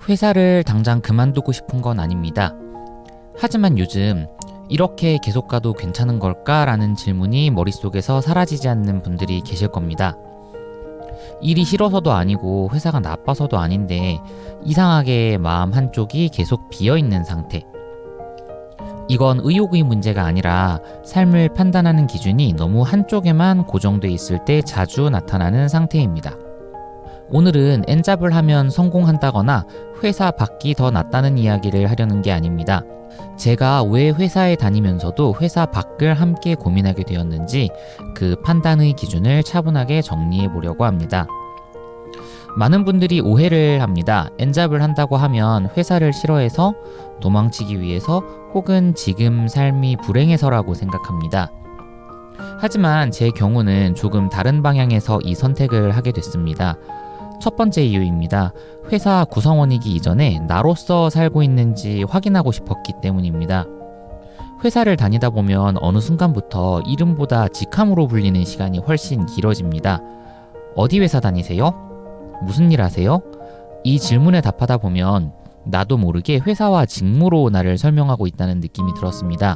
회사를 당장 그만두고 싶은 건 아닙니다. 하지만 요즘 이렇게 계속 가도 괜찮은 걸까? 라는 질문이 머릿속에서 사라지지 않는 분들이 계실 겁니다. 일이 싫어서도 아니고 회사가 나빠서도 아닌데 이상하게 마음 한쪽이 계속 비어있는 상태. 이건 의욕의 문제가 아니라 삶을 판단하는 기준이 너무 한쪽에만 고정돼 있을 때 자주 나타나는 상태입니다. 오늘은 N잡을 하면 성공한다거나 회사 밖이 더 낫다는 이야기를 하려는 게 아닙니다. 제가 왜 회사에 다니면서도 회사 밖을 함께 고민하게 되었는지 그 판단의 기준을 차분하게 정리해 보려고 합니다. 많은 분들이 오해를 합니다. N잡을 한다고 하면 회사를 싫어해서 도망치기 위해서 혹은 지금 삶이 불행해서라고 생각합니다. 하지만 제 경우는 조금 다른 방향에서 이 선택을 하게 됐습니다. 첫 번째 이유입니다. 회사 구성원이기 이전에 나로서 살고 있는지 확인하고 싶었기 때문입니다. 회사를 다니다 보면 어느 순간부터 이름보다 직함으로 불리는 시간이 훨씬 길어집니다. 어디 회사 다니세요? 무슨 일 하세요? 이 질문에 답하다 보면 나도 모르게 회사와 직무로 나를 설명하고 있다는 느낌이 들었습니다.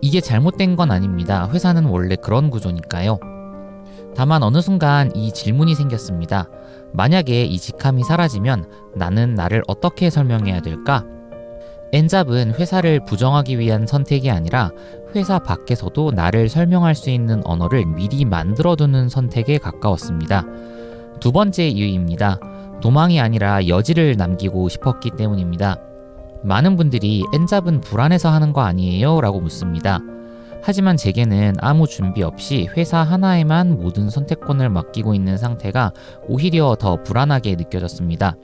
이게 잘못된 건 아닙니다. 회사는 원래 그런 구조니까요. 다만 어느 순간 이 질문이 생겼습니다. 만약에 이 직함이 사라지면 나는 나를 어떻게 설명해야 될까? N잡은 회사를 부정하기 위한 선택이 아니라 회사 밖에서도 나를 설명할 수 있는 언어를 미리 만들어두는 선택에 가까웠습니다. 두 번째 이유입니다. 도망이 아니라 여지를 남기고 싶었기 때문입니다. 많은 분들이 N잡은 불안해서 하는 거 아니에요? 라고 묻습니다. 하지만 제게는 아무 준비 없이 회사 하나에만 모든 선택권을 맡기고 있는 상태가 오히려 더 불안하게 느껴졌습니다.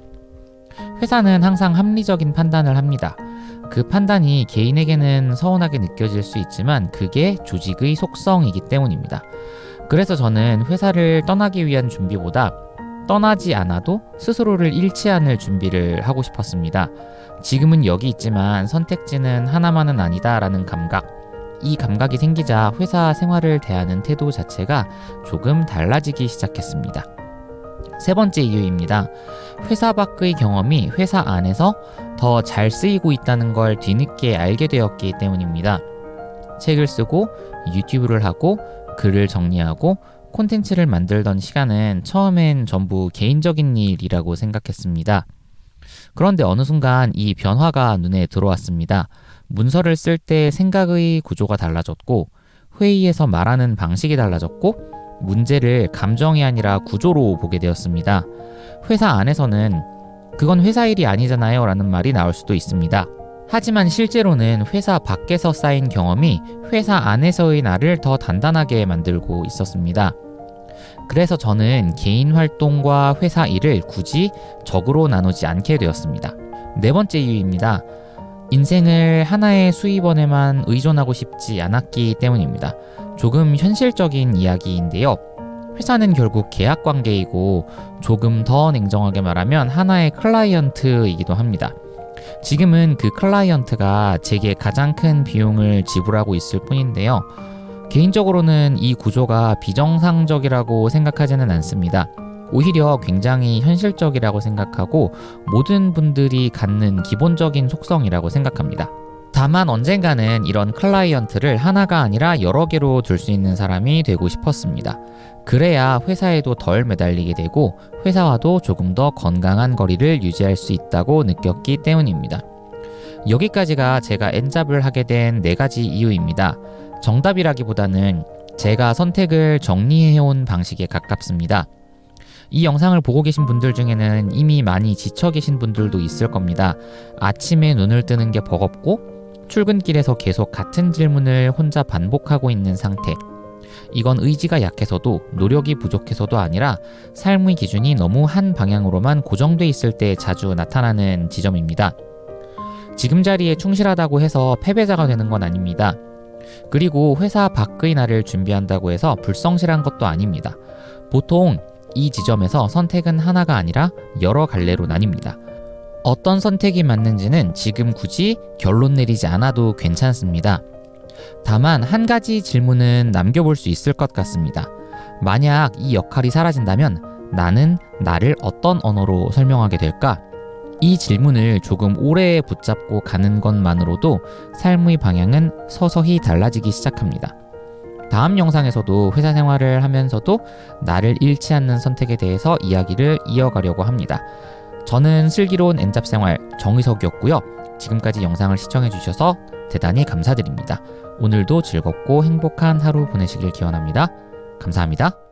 회사는 항상 합리적인 판단을 합니다. 그 판단이 개인에게는 서운하게 느껴질 수 있지만 그게 조직의 속성이기 때문입니다. 그래서 저는 회사를 떠나기 위한 준비보다 떠나지 않아도 스스로를 잃지 않을 준비를 하고 싶었습니다. 지금은 여기 있지만 선택지는 하나만은 아니다라는 감각. 이 감각이 생기자 회사 생활을 대하는 태도 자체가 조금 달라지기 시작했습니다. 세 번째 이유입니다. 회사 밖의 경험이 회사 안에서 더 잘 쓰이고 있다는 걸 뒤늦게 알게 되었기 때문입니다. 책을 쓰고 유튜브를 하고 글을 정리하고 콘텐츠를 만들던 시간은 처음엔 전부 개인적인 일이라고 생각했습니다. 그런데 어느 순간 이 변화가 눈에 들어왔습니다. 문서를 쓸 때 생각의 구조가 달라졌고 회의에서 말하는 방식이 달라졌고 문제를 감정이 아니라 구조로 보게 되었습니다. 회사 안에서는 그건 회사 일이 아니잖아요 라는 말이 나올 수도 있습니다. 하지만 실제로는 회사 밖에서 쌓인 경험이 회사 안에서의 나를 더 단단하게 만들고 있었습니다. 그래서 저는 개인 활동과 회사 일을 굳이 적으로 나누지 않게 되었습니다. 네 번째 이유입니다. 인생을 하나의 수입원에만 의존하고 싶지 않았기 때문입니다. 조금 현실적인 이야기인데요. 회사는 결국 계약 관계이고 조금 더 냉정하게 말하면 하나의 클라이언트이기도 합니다. 지금은 그 클라이언트가 제게 가장 큰 비용을 지불하고 있을 뿐인데요. 개인적으로는 이 구조가 비정상적이라고 생각하지는 않습니다. 오히려 굉장히 현실적이라고 생각하고 모든 분들이 갖는 기본적인 속성이라고 생각합니다. 다만 언젠가는 이런 클라이언트를 하나가 아니라 여러 개로 둘 수 있는 사람이 되고 싶었습니다. 그래야 회사에도 덜 매달리게 되고 회사와도 조금 더 건강한 거리를 유지할 수 있다고 느꼈기 때문입니다. 여기까지가 제가 N잡을 하게 된 4가지 이유입니다. 정답이라기보다는 제가 선택을 정리해온 방식에 가깝습니다. 이 영상을 보고 계신 분들 중에는 이미 많이 지쳐 계신 분들도 있을 겁니다. 아침에 눈을 뜨는 게 버겁고 출근길에서 계속 같은 질문을 혼자 반복하고 있는 상태. 이건 의지가 약해서도 노력이 부족해서도 아니라 삶의 기준이 너무 한 방향으로만 고정돼 있을 때 자주 나타나는 지점입니다. 지금 자리에 충실하다고 해서 패배자가 되는 건 아닙니다. 그리고 회사 밖의 나를 준비한다고 해서 불성실한 것도 아닙니다. 보통 이 지점에서 선택은 하나가 아니라 여러 갈래로 나뉩니다. 어떤 선택이 맞는지는 지금 굳이 결론 내리지 않아도 괜찮습니다. 다만 한 가지 질문은 남겨볼 수 있을 것 같습니다. 만약 이 역할이 사라진다면 나는 나를 어떤 언어로 설명하게 될까? 이 질문을 조금 오래 붙잡고 가는 것만으로도 삶의 방향은 서서히 달라지기 시작합니다. 다음 영상에서도 회사 생활을 하면서도 나를 잃지 않는 선택에 대해서 이야기를 이어가려고 합니다. 저는 슬기로운 N잡 생활 정의석이었고요. 지금까지 영상을 시청해주셔서 대단히 감사드립니다. 오늘도 즐겁고 행복한 하루 보내시길 기원합니다. 감사합니다.